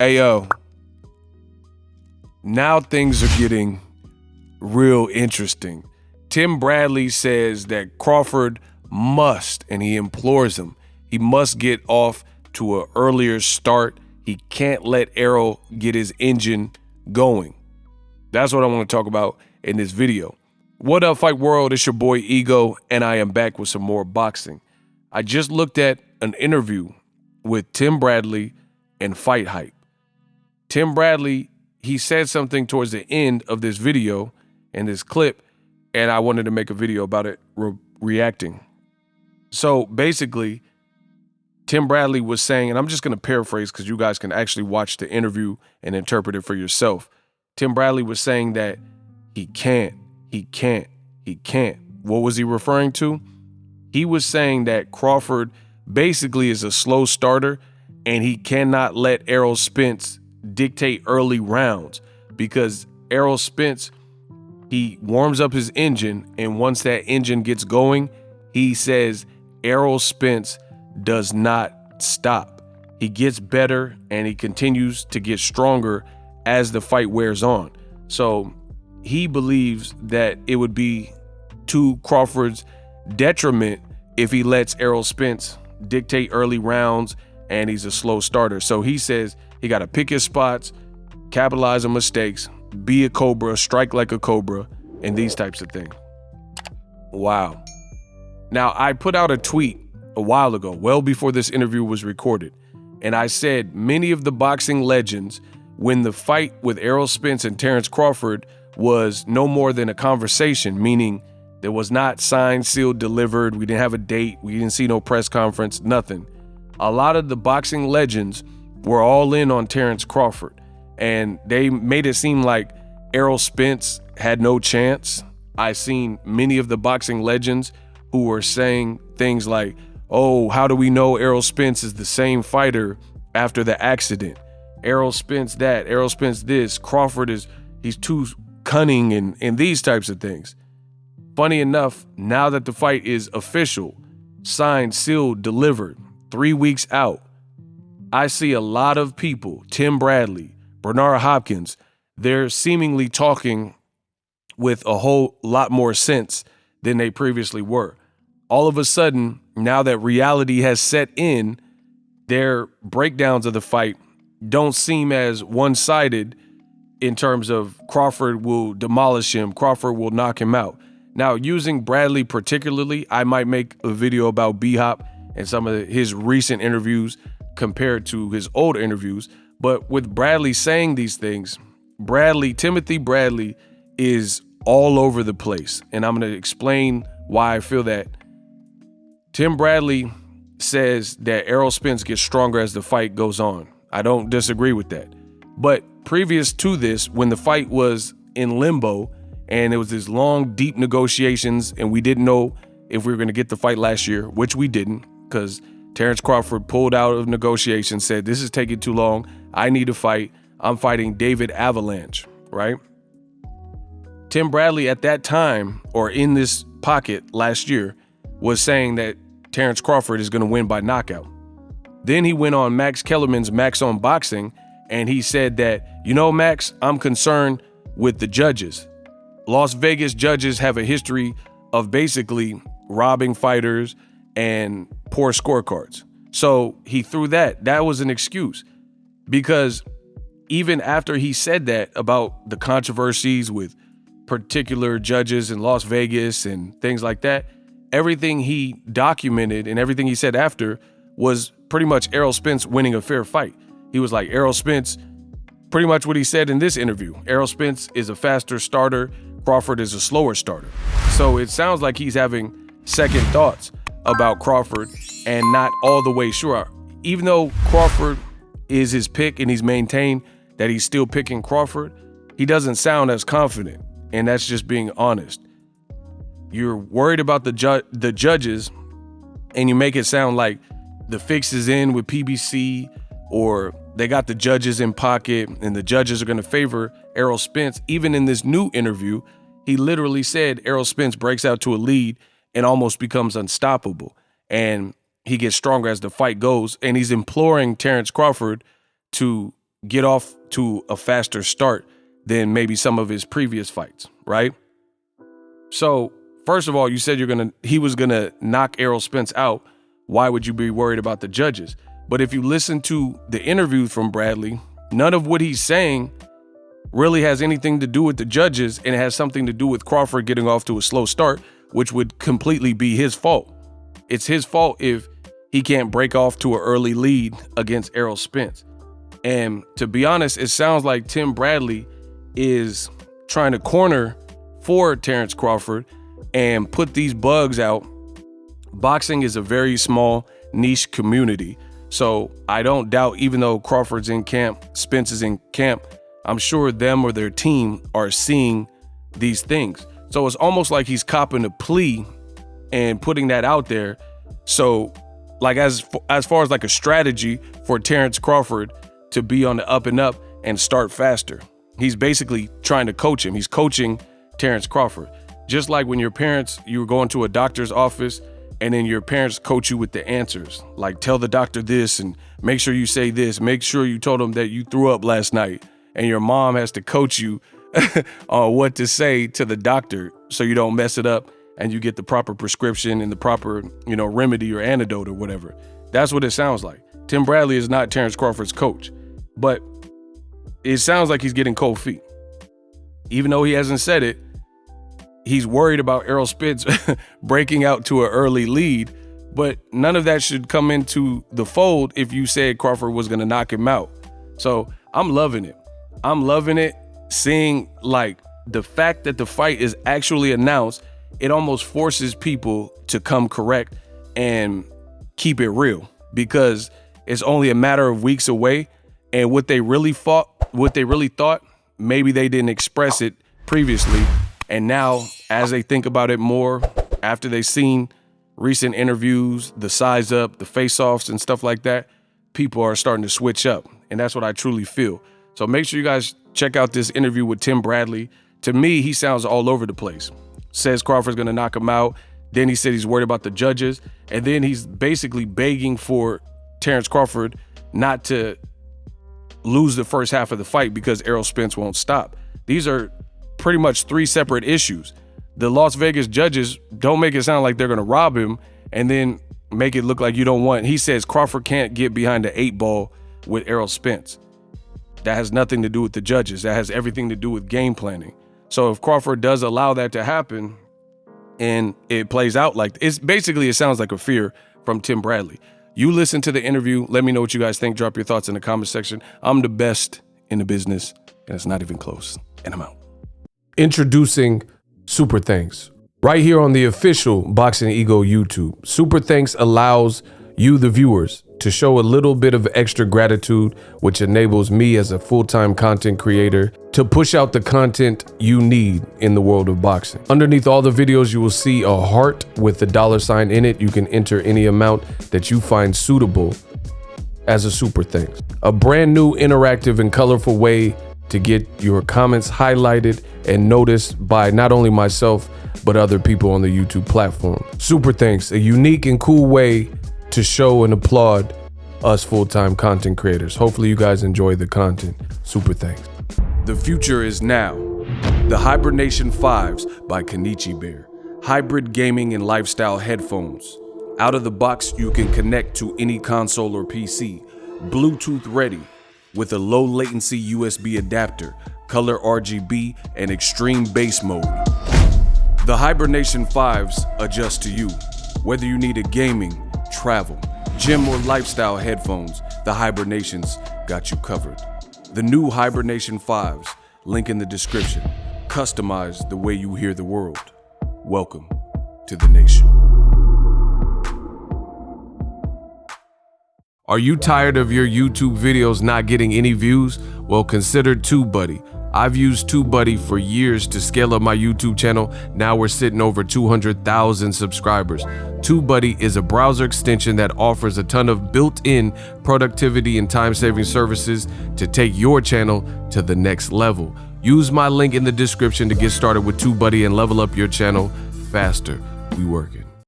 Hey, yo. Now things are getting real interesting. Tim Bradley says that Crawford must, and he implores him, he must get off to an earlier start. He can't let Errol get his engine going. That's what I want to talk about in this video. What up, Fight World? It's your boy Ego, and I am back with some more boxing. I just looked at an interview with Tim Bradley and Fight Hype. Tim Bradley, he said something towards the end of this video and this clip, and I wanted to make a video about it, reacting. So basically, Tim Bradley was saying, and I'm just going to paraphrase because you guys can actually watch the interview and interpret it for yourself. Tim Bradley was saying that he can't. What was he referring to? He was saying that Crawford basically is a slow starter and he cannot let Errol Spence dictate early rounds because Errol Spence, he warms up his engine, and once that engine gets going, he says Errol Spence does not stop. He gets better and he continues to get stronger as the fight wears on. So he believes that it would be to Crawford's detriment if he lets Errol Spence dictate early rounds and he's a slow starter. So he says he got to pick his spots, capitalize on mistakes, be a cobra, strike like a cobra, and these types of things. Wow. Now, I put out a tweet a while ago, well before this interview was recorded, and I said many of the boxing legends, when the fight with Errol Spence and Terence Crawford was no more than a conversation, meaning there was not signed, sealed, delivered, we didn't have a date, we didn't see no press conference, nothing. A lot of the boxing legends were all in on Terence Crawford, and they made it seem like Errol Spence had no chance. I seen many of the boxing legends who were saying things like, oh, how do we know Errol Spence is the same fighter after the accident? Errol Spence that, Errol Spence this, Crawford he's too cunning and these types of things. Funny enough, now that the fight is official, signed, sealed, delivered, 3 weeks out, I see a lot of people, Tim Bradley, Bernard Hopkins, they're seemingly talking with a whole lot more sense than they previously were. All of a sudden, now that reality has set in, their breakdowns of the fight don't seem as one-sided in terms of Crawford will demolish him, Crawford will knock him out. Now, using Bradley particularly, I might make a video about B-Hop and some of his recent interviews compared to his old interviews. But with Bradley saying these things, Timothy Bradley is all over the place. And I'm going to explain why I feel that. Tim Bradley says that Errol Spence gets stronger as the fight goes on. I don't disagree with that. But previous to this, when the fight was in limbo and it was this long, deep negotiations and we didn't know if we were going to get the fight last year, which we didn't, because Terence Crawford pulled out of negotiations, said, this is taking too long. I need to fight. I'm fighting David Avalanche, right? Tim Bradley at that time, or in this pocket last year, was saying that Terence Crawford is going to win by knockout. Then he went on Max Kellerman's Max on Boxing, and he said that, you know, Max, I'm concerned with the judges. Las Vegas judges have a history of basically robbing fighters and poor scorecards. So he threw that. That was an excuse, because even after he said that about the controversies with particular judges in Las Vegas and things like that, everything he documented and everything he said after was pretty much Errol Spence winning a fair fight. He was like, Errol Spence, pretty much what he said in this interview, Errol Spence is a faster starter, Crawford is a slower starter. So it sounds like he's having second thoughts about Crawford and not all the way sure. Even though Crawford is his pick and he's maintained that he's still picking Crawford, he doesn't sound as confident, and that's just being honest. You're worried about the judges, and you make it sound like the fix is in with PBC, or they got the judges in pocket and the judges are going to favor Errol Spence. Even in this new interview, he literally said Errol Spence breaks out to a lead and almost becomes unstoppable, and he gets stronger as the fight goes, and he's imploring Terence Crawford to get off to a faster start than maybe some of his previous fights, right? So first of all, you said he was gonna knock Errol Spence out. Why would you be worried about the judges? But if you listen to the interview from Bradley, none of what he's saying really has anything to do with the judges, and it has something to do with Crawford getting off to a slow start, which would completely be his fault. It's his fault if he can't break off to an early lead against Errol Spence. And to be honest, it sounds like Tim Bradley is trying to corner for Terence Crawford and put these bugs out. Boxing is a very small niche community. So I don't doubt, even though Crawford's in camp, Spence is in camp, I'm sure them or their team are seeing these things. So it's almost like he's copping a plea and putting that out there. So like as far as like a strategy for Terence Crawford to be on the up and up and start faster. He's basically trying to coach him. He's coaching Terence Crawford. Just like when you were going to a doctor's office and then your parents coach you with the answers. Like, tell the doctor this and make sure you say this. Make sure you told him that you threw up last night. And your mom has to coach you on what to say to the doctor so you don't mess it up and you get the proper prescription and the proper, remedy or antidote or whatever. That's what it sounds like. Tim Bradley is not Terence Crawford's coach, but it sounds like he's getting cold feet. Even though he hasn't said it, he's worried about Errol Spence breaking out to an early lead, but none of that should come into the fold if you said Crawford was going to knock him out. So I'm loving it. I'm loving it, seeing like the fact that the fight is actually announced. It almost forces people to come correct and keep it real, because it's only a matter of weeks away. And what they really thought, maybe they didn't express it previously. And now, as they think about it more, after they've seen recent interviews, the size up, the face-offs and stuff like that, people are starting to switch up. And that's what I truly feel. So make sure you guys check out this interview with Tim Bradley. To me, he sounds all over the place. Says Crawford's going to knock him out. Then he said he's worried about the judges. And then he's basically begging for Terence Crawford not to lose the first half of the fight because Errol Spence won't stop. These are pretty much three separate issues. The Las Vegas judges don't make it sound like they're going to rob him and then make it look like you don't want. He says Crawford can't get behind the 8-ball with Errol Spence. That has nothing to do with the judges. That has everything to do with game planning. So if Crawford does allow that to happen and it plays out like it sounds like a fear from Tim Bradley. You listen to the interview. Let me know what you guys think. Drop your thoughts in the comment section. I'm the best in the business, and it's not even close. And I'm out. Introducing Super Thanks. Right here on the official Boxingego YouTube. Super Thanks allows you, the viewers, to show a little bit of extra gratitude, which enables me as a full-time content creator to push out the content you need in the world of boxing. Underneath all the videos, you will see a heart with a $sign in it. You can enter any amount that you find suitable as a super thanks. A brand new interactive and colorful way to get your comments highlighted and noticed by not only myself, but other people on the YouTube platform. Super thanks, a unique and cool way to show and applaud us full-time content creators. Hopefully you guys enjoy the content. Super thanks. The future is now. The Hibernation 5s by Kenichi Bear. Hybrid gaming and lifestyle headphones. Out of the box, you can connect to any console or PC. Bluetooth ready with a low latency USB adapter, color RGB, and extreme bass mode. The Hibernation 5s adjust to you. Whether you need a gaming, travel, gym, or lifestyle headphones, the Hibernations got you covered. The new Hibernation 5s, link in the description. Customize the way you hear the world. Welcome to the nation. Are you tired of your YouTube videos not getting any views? Well, consider TubeBuddy. I've used TubeBuddy for years to scale up my YouTube channel. Now we're sitting over 200,000 subscribers. TubeBuddy is a browser extension that offers a ton of built-in productivity and time-saving services to take your channel to the next level. Use my link in the description to get started with TubeBuddy and level up your channel faster. We working.